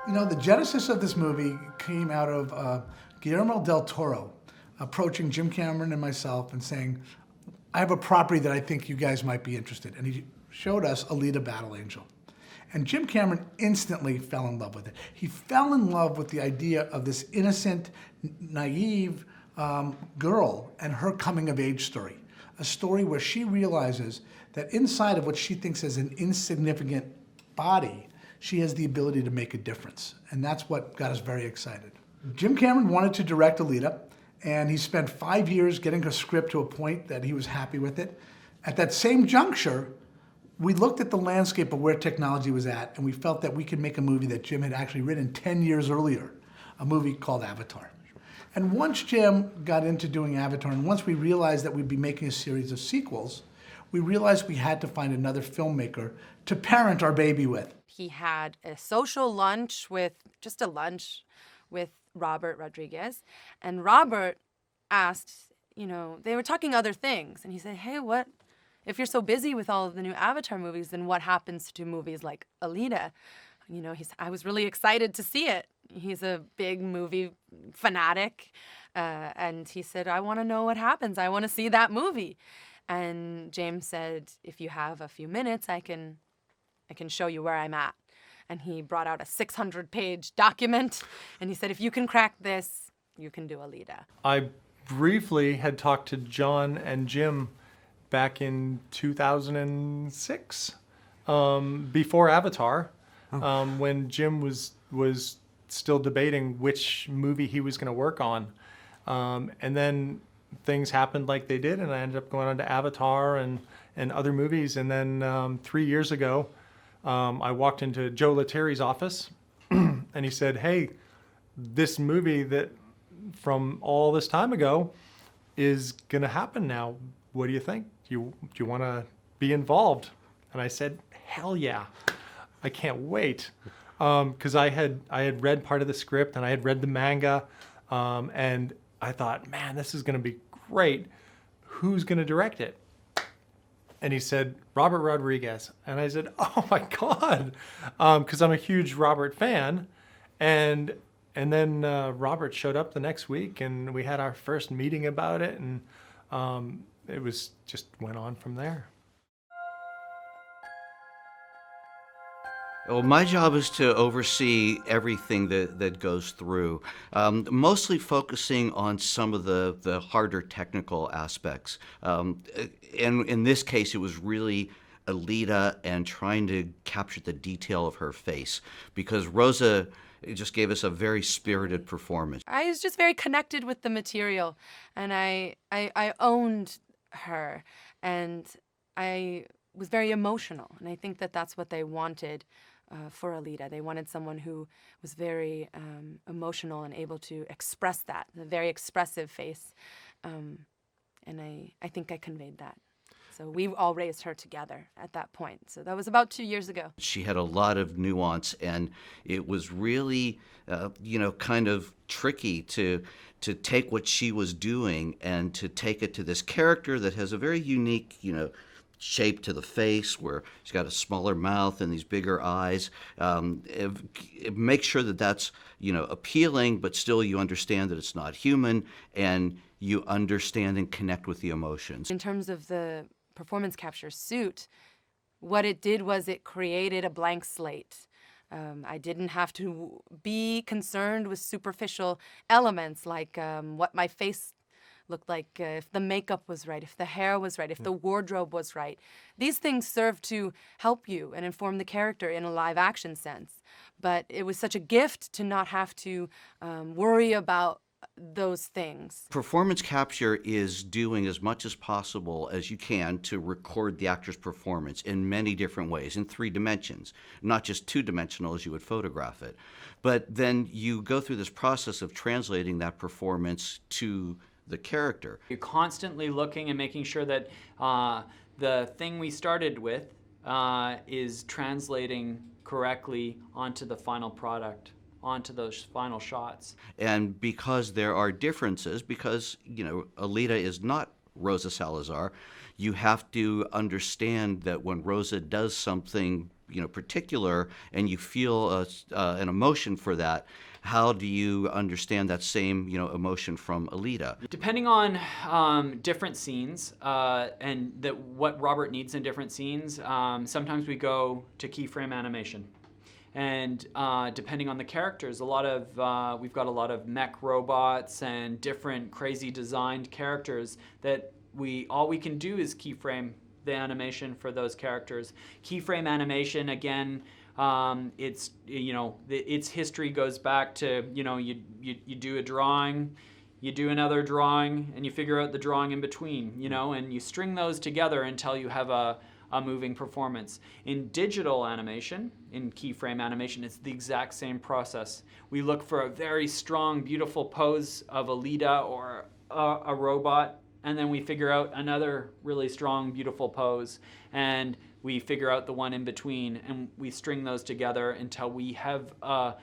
You know, the genesis of this movie came out of Guillermo del Toro approaching Jim Cameron and myself and saying, I have a property that I think you guys might be interested in. And he showed us Alita Battle Angel. And Jim Cameron instantly fell in love with it. He fell in love with the idea of this innocent, naive girl and her coming of age story. A story where she realizes that inside of what she thinks is an insignificant body, she has the ability to make a difference. And that's what got us very excited. Jim Cameron wanted to direct Alita, and he spent 5 years getting a script to a point that he was happy with it. At that same juncture, we looked at the landscape of where technology was at, and we felt that we could make a movie that Jim had actually written 10 years earlier, a movie called Avatar. And once Jim got into doing Avatar, and once we realized that we'd be making a series of sequels, we realized we had to find another filmmaker to parent our baby with. He had a social lunch with Robert Rodriguez, and Robert asked, they were talking other things, and he said, hey, if you're so busy with all of the new Avatar movies, then what happens to movies like Alita? I was really excited to see it. He's a big movie fanatic, and he said, I want to know what happens. I want to see that movie. And James said, if you have a few minutes, I can show you where I'm at. And he brought out a 600-page document, and he said, if you can crack this, you can do Alita. I briefly had talked to Jon and Jim back in 2006, before Avatar, when Jim was still debating which movie he was going to work on. And then things happened like they did, and I ended up going on to Avatar and other movies. And then 3 years ago, I walked into Joe Letteri's office, and he said, hey, this movie that from all this time ago is going to happen now. What do you think? Do you want to be involved? And I said, hell yeah. I can't wait. Because I had read part of the script, and I had read the manga, and I thought, man, this is going to be great. Who's going to direct it? And he said, Robert Rodriguez. And I said, oh my God, because I'm a huge Robert fan. And then Robert showed up the next week, and we had our first meeting about it, and it was just went on from there. Well, my job is to oversee everything that goes through, mostly focusing on some of the harder technical aspects. And in this case, it was really Alita and trying to capture the detail of her face, because Rosa just gave us a very spirited performance. I was just very connected with the material, and I owned her, and I was very emotional, and I think that that's what they wanted for Alita. They wanted someone who was very emotional and able to express that, a very expressive face, and I think I conveyed that. So we all raised her together at that point. So that was about 2 years ago. She had a lot of nuance, and it was really, kind of tricky to take what she was doing and to take it to this character that has a very unique, shape to the face, where she's got a smaller mouth and these bigger eyes. Make sure that that's, appealing, but still you understand that it's not human, and you understand and connect with the emotions. In terms of the performance capture suit, what it did was it created a blank slate. I didn't have to be concerned with superficial elements like what my face looked like, if the makeup was right, if the hair was right, if the wardrobe was right. These things serve to help you and inform the character in a live action sense. But it was such a gift to not have to worry about those things. Performance capture is doing as much as possible as you can to record the actor's performance in many different ways, in 3 dimensions, not just 2-dimensional as you would photograph it. But then you go through this process of translating that performance to the character. You're constantly looking and making sure that the thing we started with is translating correctly onto the final product, onto those final shots. And because there are differences, because, Alita is not Rosa Salazar, you have to understand that when Rosa does something particular, and you feel an emotion for that, how do you understand that same emotion from Alita? Depending on different scenes and what Robert needs in different scenes, sometimes we go to keyframe animation. And depending on the characters, we've got a lot of mech robots and different crazy designed characters that all we can do is keyframe the animation for those characters. Keyframe animation, again, its history goes back to you do a drawing, you do another drawing, and you figure out the drawing in between, and you string those together until you have a moving performance. In digital animation, in keyframe animation, it's the exact same process. We look for a very strong, beautiful pose of Alita or a robot, and then we figure out another really strong, beautiful pose, and we figure out the one in between, and we string those together until we have a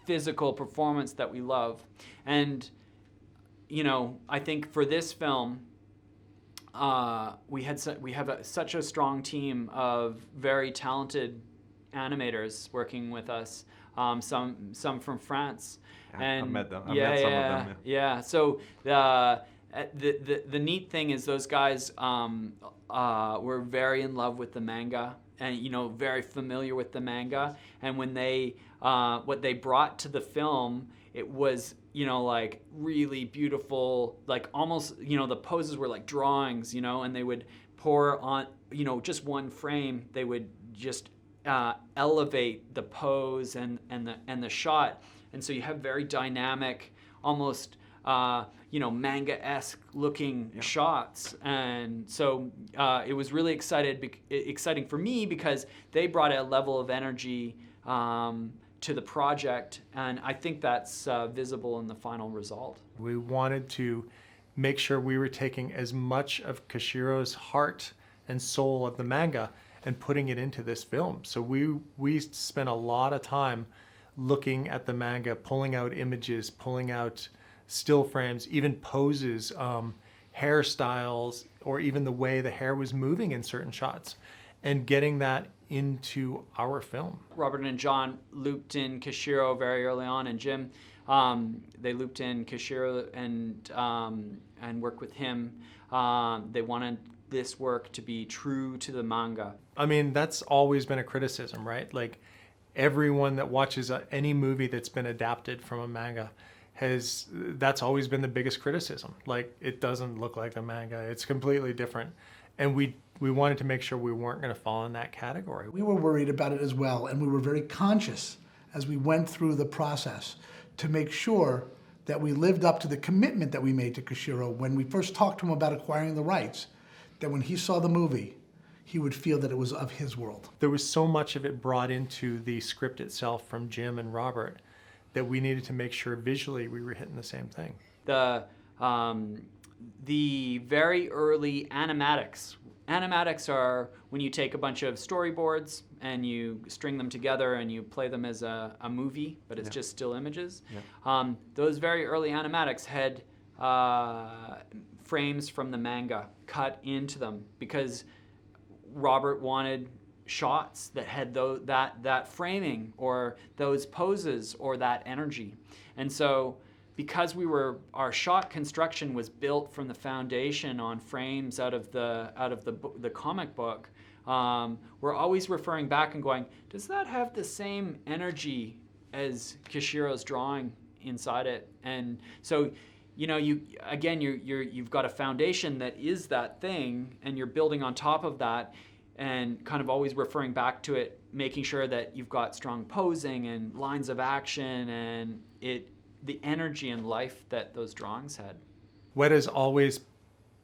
physical performance that we love. And, I think for this film, we have such a strong team of very talented animators working with us. Some from France. And I've met them. I've met some of them. Yeah. So the neat thing is those guys were very in love with the manga and very familiar with the manga. And when what they brought to the film, it was like really beautiful, like almost the poses were like drawings, and they would pour on just one frame. They would just elevate the pose and the shot, and so you have very dynamic, almost manga-esque looking shots. And so it was really exciting for me because they brought a level of energy to the project, and I think that's visible in the final result. We wanted to make sure we were taking as much of Kishiro's heart and soul of the manga and putting it into this film. So we spent a lot of time looking at the manga, pulling out images, pulling out still frames, even poses, hairstyles, or even the way the hair was moving in certain shots, and getting that into our film. Robert and Jon looped in Kishiro very early on, and Jim, they looped in Kishiro and worked with him. They wanted this work to be true to the manga. I mean, that's always been a criticism, right? Like, everyone that watches any movie that's been adapted from a manga that's always been the biggest criticism. Like, it doesn't look like the manga. It's completely different. And we wanted to make sure we weren't going to fall in that category. We were worried about it as well, and we were very conscious as we went through the process to make sure that we lived up to the commitment that we made to Kishiro when we first talked to him about acquiring the rights, that when he saw the movie, he would feel that it was of his world. There was so much of it brought into the script itself from Jim and Robert that we needed to make sure visually we were hitting the same thing. The very early animatics. Animatics are when you take a bunch of storyboards and you string them together and you play them as a movie, but it's just still images. Yeah. Those very early animatics had frames from the manga cut into them because Robert wanted shots that had that framing or those poses or that energy. And so because our shot construction was built from the foundation on frames out of the comic book, we're always referring back and going, does that have the same energy as Kishiro's drawing inside it? And so, you've got a foundation that is that thing, and you're building on top of that, and kind of always referring back to it, making sure that you've got strong posing and lines of action and the energy and life that those drawings had. Weta's always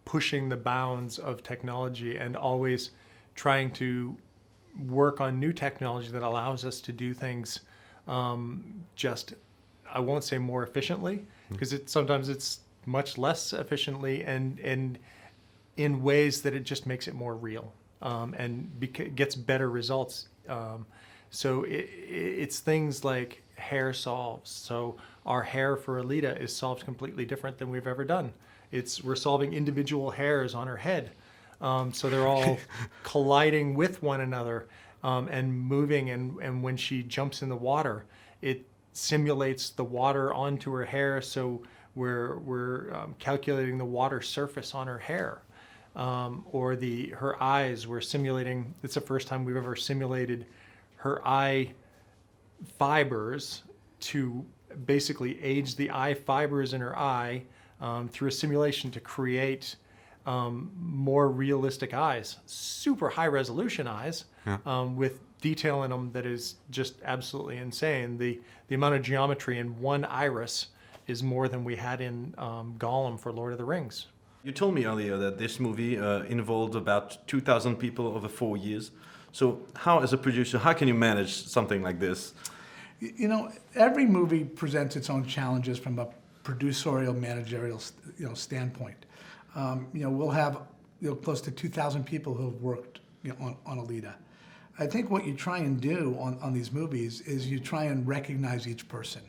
pushing the bounds of technology and always trying to work on new technology that allows us to do things I won't say more efficiently, because sometimes it's much less efficiently and in ways that it just makes it more real and gets better results. So it's things like hair solves. So our hair for Alita is solved completely different than we've ever done. We're solving individual hairs on her head. So they're all colliding with one another. and moving, and when she jumps in the water, it simulates the water onto her hair, so we're calculating the water surface on her hair. Or her eyes, we're simulating, it's the first time we've ever simulated her eye fibers to basically age the eye fibers in her eye through a simulation to create more realistic eyes, super high resolution eyes, with detail in them that is just absolutely insane. The amount of geometry in one iris is more than we had in Gollum for Lord of the Rings. You told me earlier that this movie involved about 2,000 people over 4 years. So how, as a producer, how can you manage something like this? You know, every movie presents its own challenges from a producerial, managerial, standpoint. We'll have close to 2,000 people who have worked on Alita. I think what you try and do on these movies is you try and recognize each person.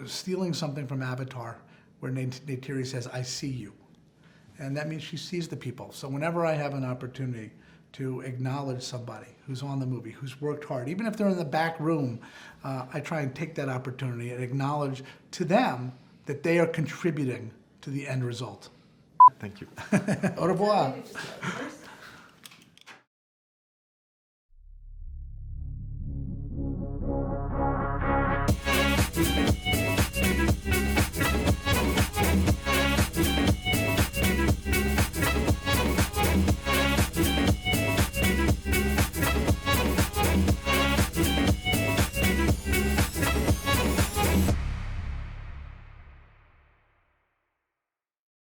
Stealing something from Avatar, where Letteri says, "I see you," and that means she sees the people. So whenever I have an opportunity to acknowledge somebody who's on the movie, who's worked hard, even if they're in the back room, I try and take that opportunity and acknowledge to them that they are contributing to the end result. Thank you. Au revoir.